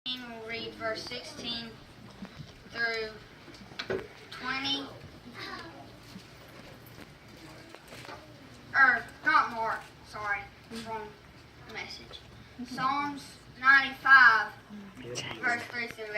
We'll read verse 16 through 20. Not more. Sorry, wrong message. Psalms 95, verse 3 through 8.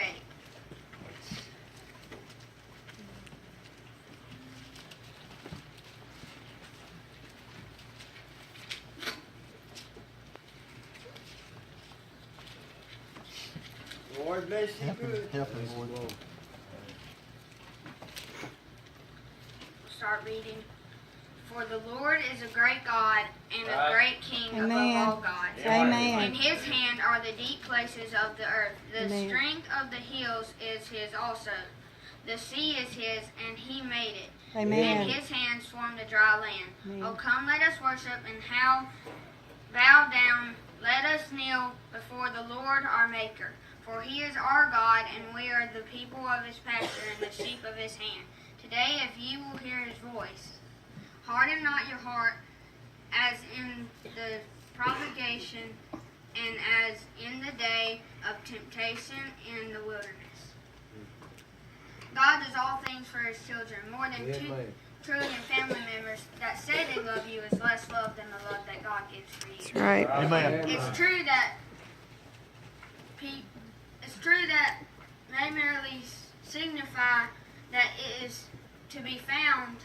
Lord bless you. Help him, Lord. We'll start reading. For the Lord is a great God and a great King above all gods. Amen. In his hand are the deep places of the earth. The Amen. strength of the hills is his also. The sea is his, and he made it. Amen. And his hand swarmed the dry land. Amen. Oh, come, let us worship and bow down. Let us kneel before the Lord our Maker. For he is our God, and we are the people of his pasture and the sheep of his hand. Today, if ye will hear his voice, harden not your heart as in the provocation and as in the day of temptation in the wilderness. God does all things for his children. More than 2 trillion family members that say they love you is less love than the love that God gives for you. That's right. Amen. It's true that may merely signify that it is to be found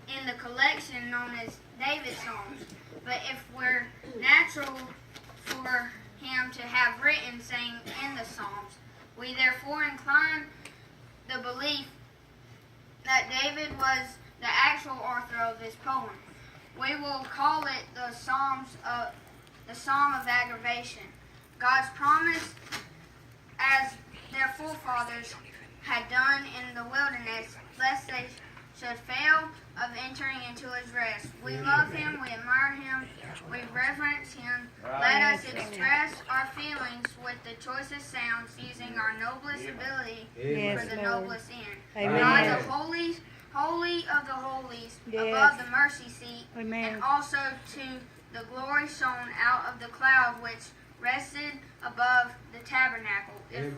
in the collection known as David's Psalms. But if we're natural for him to have written saying in the Psalms, we therefore incline the belief that David was the actual author of this poem. We will call it the Psalm of Aggravation. God's promise, as their forefathers had done in the wilderness, lest they should fail of entering into his rest. We love him, we admire him, we reverence him. Let us express our feelings with the choicest sounds, using our noblest ability for the noblest end. Amen. God the holy of the holies, Yes. above the mercy seat, Amen. and also to the glory shone out of the cloud which rested above the tabernacle. If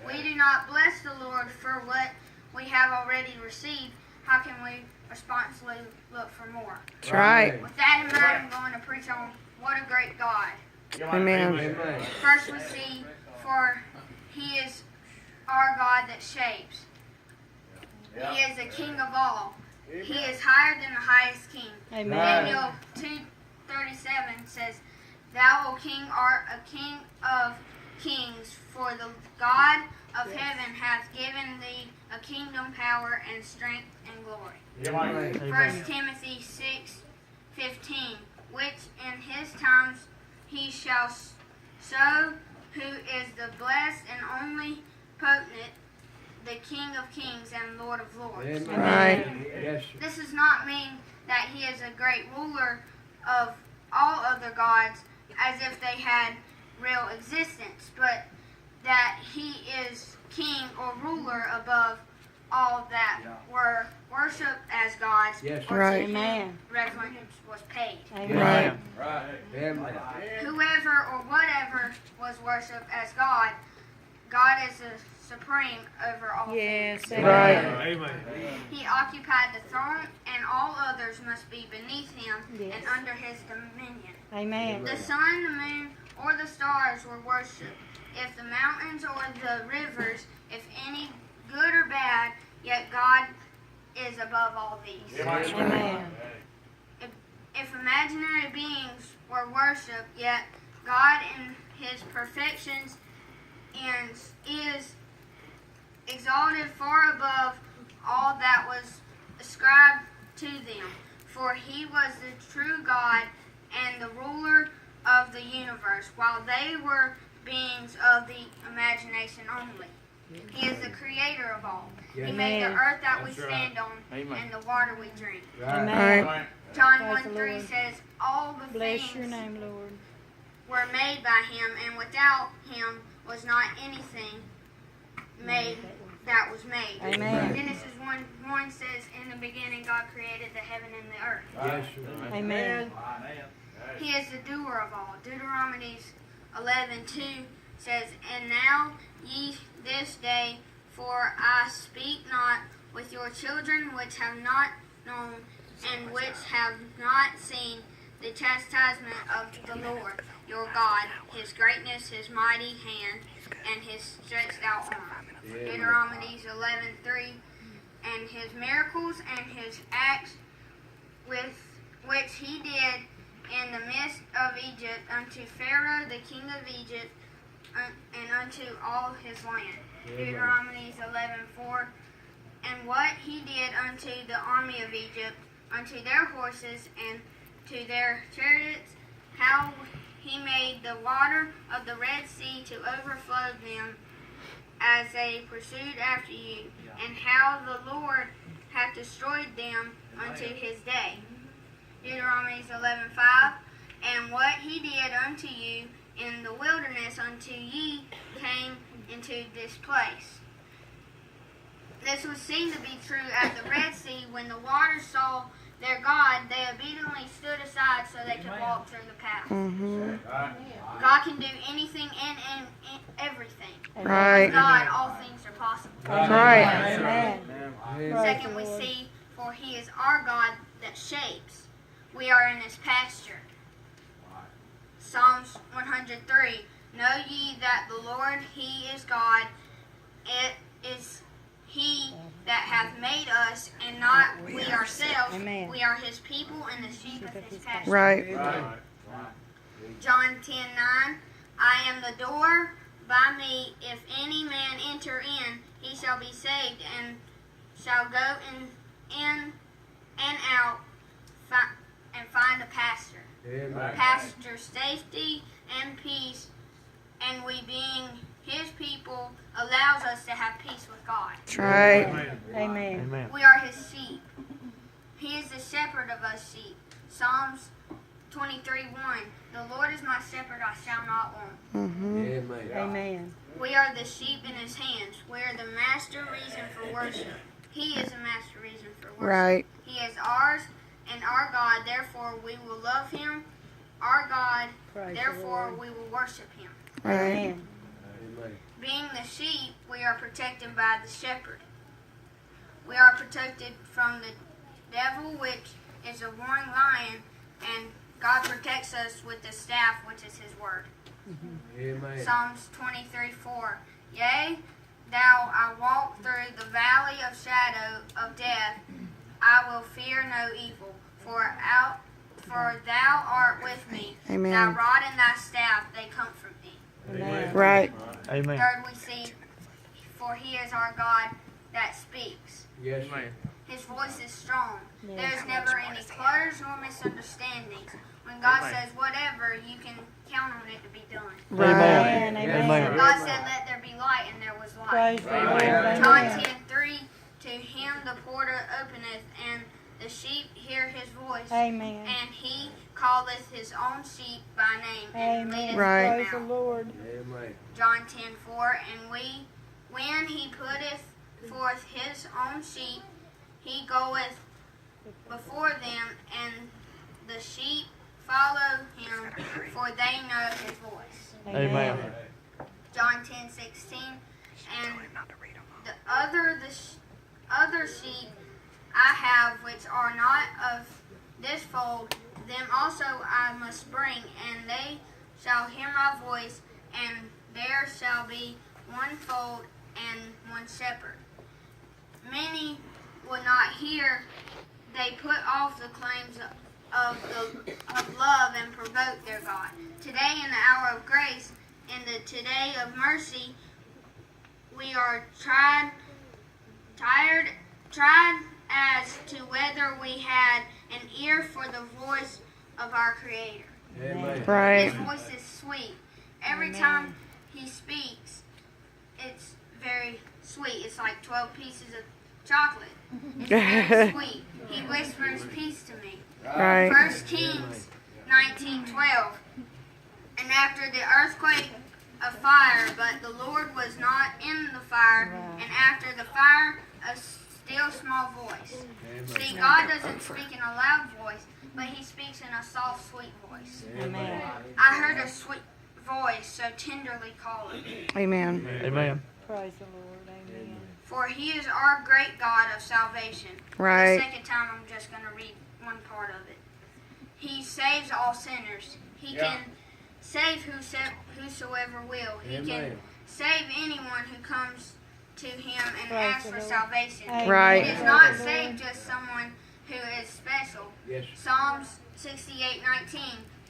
we do not bless the Lord for what we have already received, how can we responsibly look for more? That's right. With that in mind, I'm going to preach on what a great God. Amen. First we see, for he is our God that shapes. He is the King of all. He is higher than the highest king. Amen. Daniel 2:37 says, Thou, O King, art a King of kings, for the God of heaven hath given thee a kingdom, power, and strength, and glory. 1 Timothy 6:15, which in his times he shall show who is the blessed and only potent, the King of kings and Lord of lords. Right. This does not mean that he is a great ruler of all other gods as if they had real existence, but that he is king or ruler above all that were worshipped as gods, or Right. to whom Amen. reverence was paid. Right. Whoever or whatever was worshipped as God, God is the supreme over all Yes. things. Right. He occupied the throne, and all others must be beneath him Yes. and under his dominion. Amen. The sun, the moon, or the stars were worshipped. If the mountains or the rivers, if any good or bad, yet God is above all these. Amen. If imaginary beings were worshipped, yet God in his perfections and is exalted far above all that was ascribed to them. For he was the true God and the ruler of the universe, while they were beings of the imagination only. He is the creator of all. He made the earth that we stand on and the water we drink. Amen. John Praise the 1:3 Lord. says, all the Bless your things name, Lord. were made by him, and without him was not anything made that was made. Amen. Genesis 1:1 says, in the beginning God created the heaven and the earth. Amen. He is the doer of all. Deuteronomy 11:2 says, And now ye this day, for I speak not with your children which have not known, and which have not seen the chastisement of the Lord your God, his greatness, his mighty hand, and his stretched out arm. Deuteronomy 11:3, and his miracles and his acts with which he did in the midst of Egypt unto Pharaoh the king of Egypt and unto all his land. Deuteronomy 11:4, and what he did unto the army of Egypt, unto their horses and to their chariots, how he made the water of the Red Sea to overflow them as they pursued after you, and how the Lord hath destroyed them unto his day. Deuteronomy 11:5, and what he did unto you in the wilderness until ye came into this place. This was seen to be true at the Red Sea. When the waters saw their God, they obediently stood aside so they could walk through the path. God can do anything and everything. Right. With God, all things are possible. Right. Second, we see, for he is our God that shapes. We are in his pasture. Psalms 103, know ye that the Lord, he is God. It is he that hath made us, and not we ourselves. Amen. We are his people and the sheep of his pasture. Right. John 10:9, I am the door. By me, if any man enter in, he shall be saved, and shall go in and out, and find a pasture. Pasture, safety, and peace, and we being his people allows us to have peace with God. That's right. Amen. Amen. We are his sheep. He is the shepherd of us sheep. Psalms 23:1, the Lord is my shepherd, I shall not want. Amen. We are the sheep in his hands. We are the master reason for worship. He is the master reason for worship. Right. He is ours and our God, therefore we will love him. Our God, Praise the therefore Lord. we will worship him. Right. Amen. Being the sheep, we are protected by the shepherd. We are protected from the devil, which is a roaring lion, and God protects us with the staff, which is his word. Psalms 23:4, yea, though I walk through the valley of shadow of death, I will fear no evil, for thou art with me. Amen. Thy rod and thy staff, they comfort me. Amen. Right. Amen. Third, we see, for he is our God that speaks. Amen. His voice is strong. Yes. There's never any clutters nor misunderstandings. When God Amen. says whatever, you can count on it to be done. Right. Amen. Amen. God said, let there be light, and there was light. Praise the Lord. John Amen. 10:3, to him the porter openeth, and the sheep hear his voice. Amen. And he calleth his own sheep by name, and Amen. leadeth Right. them Praise the out. Lord. John 10:4, and when he putteth forth his own sheep, he goeth before them, and the sheep follow him, for they know his voice. Amen. John 10:16, and the other sheep I have, which are not of this fold, them also I must bring, and they shall hear my voice, and there shall be one fold and one shepherd. Many would not hear; they put off the claims of love and provoke their God. Today, in the hour of grace, in the today of mercy, we are tried as to whether we had an ear for the voice of our Creator. Right. His voice is sweet. Every Amen. time he speaks, it's very sweet. It's like 12 pieces of chocolate. It's very sweet. He whispers peace to me. Right. 1 Kings 19:12. And after the earthquake, a fire, but the Lord was not in the fire. And after the fire, a still small voice. See, God doesn't speak in a loud voice, but he speaks in a soft, sweet voice. Amen. I heard a sweet voice so tenderly calling. Amen. Amen. Praise the Lord. Amen. For he is our great God of salvation. Right. The second time I'm just going to read one part of it. He saves all sinners. He can save whosoever will. He can save anyone who comes to him and Praise asks the for Lord. salvation. Amen. Right. He does not save just someone who is special. Yes. Psalms 68:19.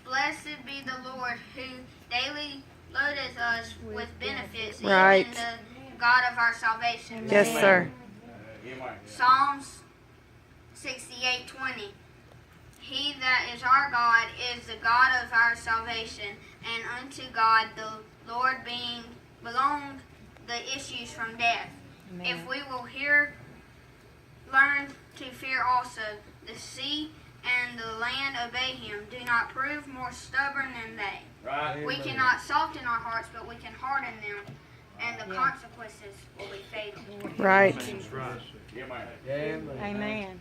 Blessed be the Lord who daily loadeth us with benefits, Right. even the God of our salvation. Yes, sir. Psalms 68:20. He that is our God is the God of our salvation, and unto God the Lord belong the issues from death. Amen. If we will learn to fear also, the sea and the land obey him. Do not prove more stubborn than they. Right. We cannot soften our hearts, but we can harden them, and the consequences will be fatal. Right. That's right. Amen.